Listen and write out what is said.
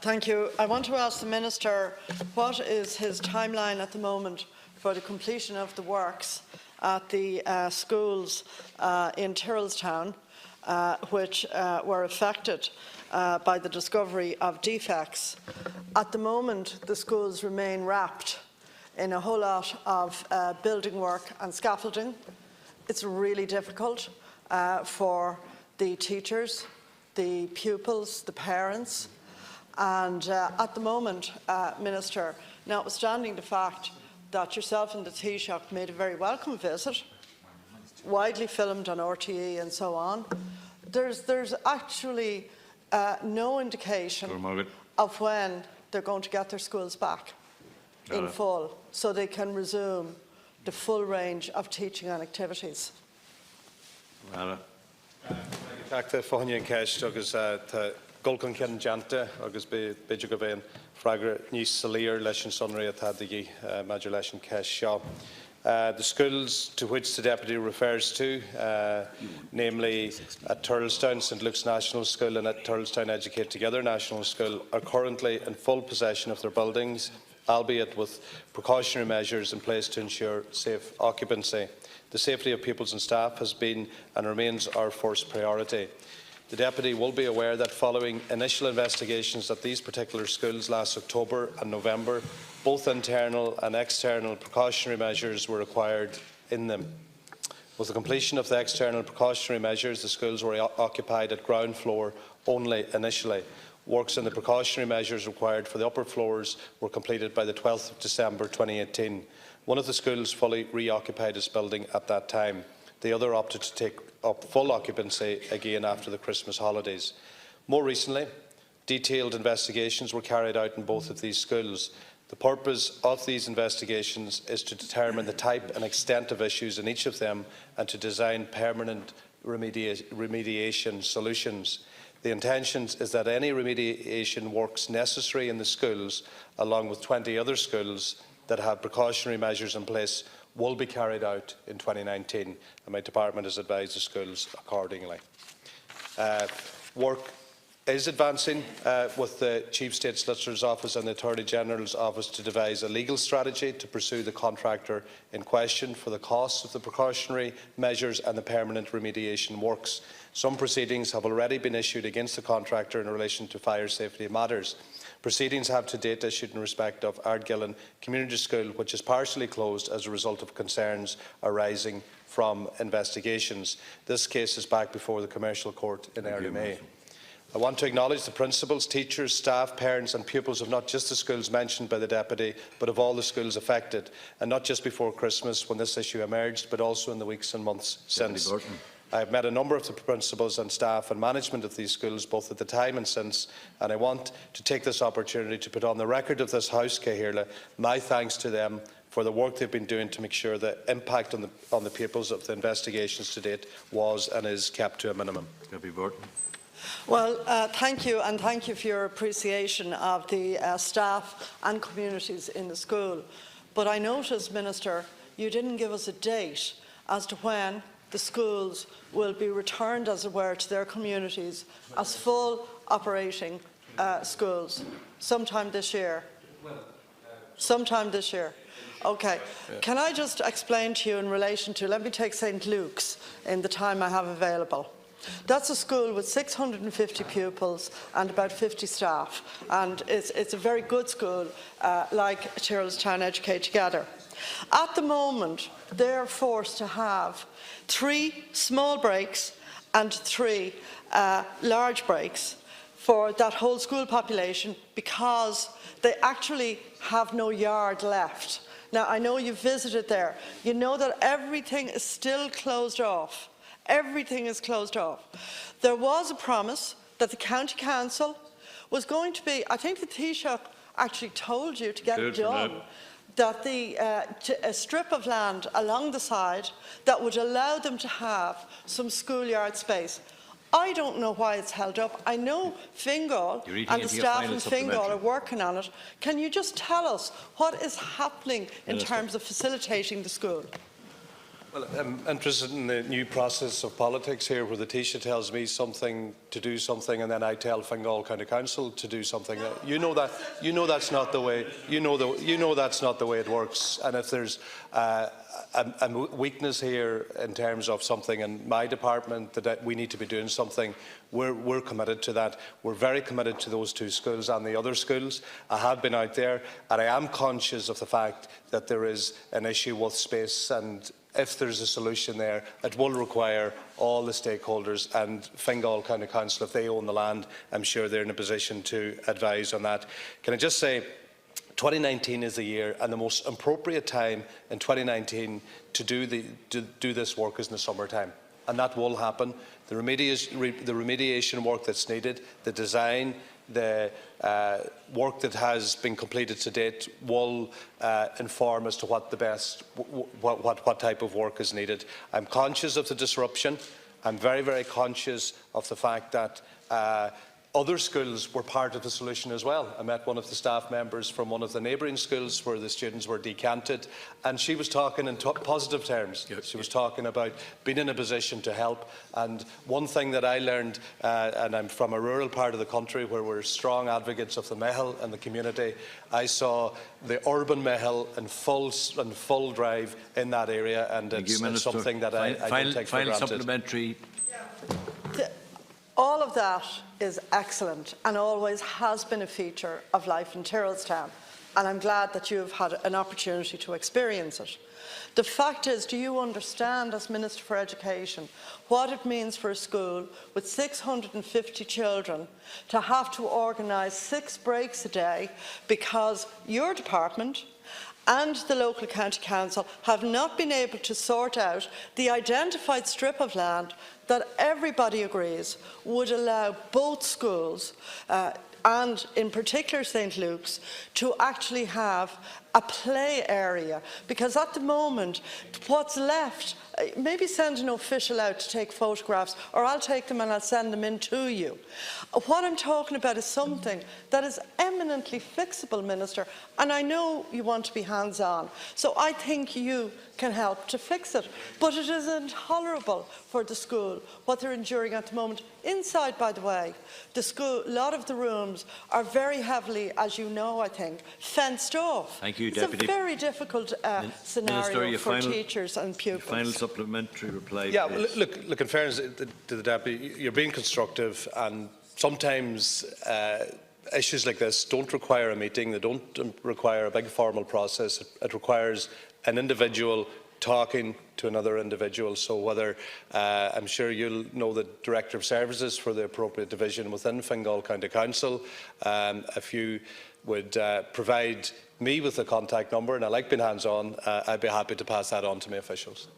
Thank you. I want to ask the Minister what is his timeline at the moment for the completion of the works at the schools in Tyrrellstown, which were affected by the discovery of defects. At the moment, the schools remain wrapped in a whole lot of building work and scaffolding. It's really difficult for the teachers, the pupils, the parents, and at the moment, Minister, notwithstanding the fact that yourself and the Taoiseach made a very welcome visit, widely filmed on RTE and so on, there's actually no indication of when they're going to get their schools back in full, so they can resume the full range of teaching and activities. Golcon Ken Janta, agus Bidger Gavan, Fragra, Nis Salir, Lesson Sunray at Hadigi, Major Lesson Cash Shaw. The schools to which the Deputy refers to, namely at Tyrrellstown, St Luke's National School and at Tyrrellstown Educate Together National School, are currently in full possession of their buildings, albeit with precautionary measures in place to ensure safe occupancy. The safety of pupils and staff has been and remains our first priority. The Deputy will be aware that following initial investigations at these particular schools last October and November, both internal and external precautionary measures were required in them. With the completion of the external precautionary measures, the schools were occupied at ground floor only initially. Works on the precautionary measures required for the upper floors were completed by the 12th of December 2018. One of the schools fully reoccupied its building at that time. The other opted to take up full occupancy again after the Christmas holidays. More recently, detailed investigations were carried out in both of these schools. The purpose of these investigations is to determine the type and extent of issues in each of them and to design permanent remediation solutions. The intention is that any remediation works necessary in the schools, along with 20 other schools that have precautionary measures in place, will be carried out in 2019, and my department has advised the schools accordingly. Work is advancing with the Chief State Solicitor's Office and the Attorney General's Office to devise a legal strategy to pursue the contractor in question for the costs of the precautionary measures and the permanent remediation works. Some proceedings have already been issued against the contractor in relation to fire safety matters. Proceedings have to date issued in respect of Ardgillan Community School, which is partially closed as a result of concerns arising from investigations. This case is back before the Commercial Court in early May. I want to acknowledge the principals, teachers, staff, parents and pupils of not just the schools mentioned by the Deputy, but of all the schools affected, and not just before Christmas when this issue emerged, but also in the weeks and months since. I have met a number of the principals and staff and management of these schools, both at the time and since, and I want to take this opportunity to put on the record of this House, Cahirla, my thanks to them for the work they've been doing to make sure the impact on the pupils of the investigations to date was and is kept to a minimum. Well, thank you, and thank you for your appreciation of the staff and communities in the school. But I noticed, Minister, you didn't give us a date as to when the schools will be returned, as it were, to their communities as full operating schools sometime this year. Sometime this year. Okay. Can I just explain to you in relation to, let me take St Luke's in the time I have available. That's a school with 650 pupils and about 50 staff, and it's a very good school, like Tyrrellstown Educate Together. At the moment, they're forced to have 3 small breaks and 3 large breaks for that whole school population because they actually have no yard left. Now, I know you've visited there. You know that everything is still closed off. Everything is closed off. There was a promise that the County Council was going to be, I think the Taoiseach actually told you to get it done, that a strip of land along the side that would allow them to have some schoolyard space. I don't know why it's held up. I know Fingal and the staff in Fingal are working on it. Can you just tell us what is happening in terms of facilitating the school? Well, I'm interested in the new process of politics here, where the Taoiseach tells me something to do something, and then I tell Fingal County Council to do something. You know that's not the way. You know that's not the way it works. And if there's a weakness here in terms of something in my department that we need to be doing something, we're committed to that. We're very committed to those two schools and the other schools. I have been out there, and I am conscious of the fact that there is an issue with space, and if there's a solution there, it will require all the stakeholders, and Fingal County Council, if they own the land, I'm sure they're in a position to advise on that. Can I just say, 2019 is the year, and the most appropriate time in 2019 to do this work is in the summertime, and that will happen. The remediation work that's needed, the design, the work that has been completed to date will inform as to what the best, what type of work is needed. I'm conscious of the disruption. I'm very, very conscious of the fact that other schools were part of the solution as well. I met one of the staff members from one of the neighbouring schools where the students were decanted, and she was talking in positive terms. Yep. She was talking about being in a position to help. And one thing that I learned, and I'm from a rural part of the country where we're strong advocates of the Mehel and the community, I saw the urban Mehel in full drive in that area, and it's something that I don't take for granted. Supplementary. All of that is excellent and always has been a feature of life in Tyrrellstown, and I'm glad that you have had an opportunity to experience it. The fact is, do you understand, as Minister for Education, what it means for a school with 650 children to have to organise 6 breaks a day because your department and the local county council have not been able to sort out the identified strip of land that everybody agrees would allow both schools, and in particular St Luke's, to actually have a play area? Because at the moment, what's left, maybe send an official out to take photographs, or I'll take them and I'll send them in to you. What I'm talking about is something that is eminently fixable, Minister, and I know you want to be hands-on, so I think you can help to fix it. But it is intolerable for the school what they're enduring at the moment. Inside, by the way, the school, a lot of the rooms are very heavily, as you know, I think, fenced off. Thank you, it's Deputy. a very difficult scenario Minister, for teachers and pupils. Final supplementary reply. Yeah, well, look, in fairness to the Deputy, you're being constructive, and sometimes issues like this don't require a meeting, they don't require a big formal process. It requires an individual talking to another individual. So whether, I'm sure you'll know the Director of Services for the appropriate division within Fingal County Council, if you would provide me with a contact number, and I like being hands-on, I'd be happy to pass that on to my officials.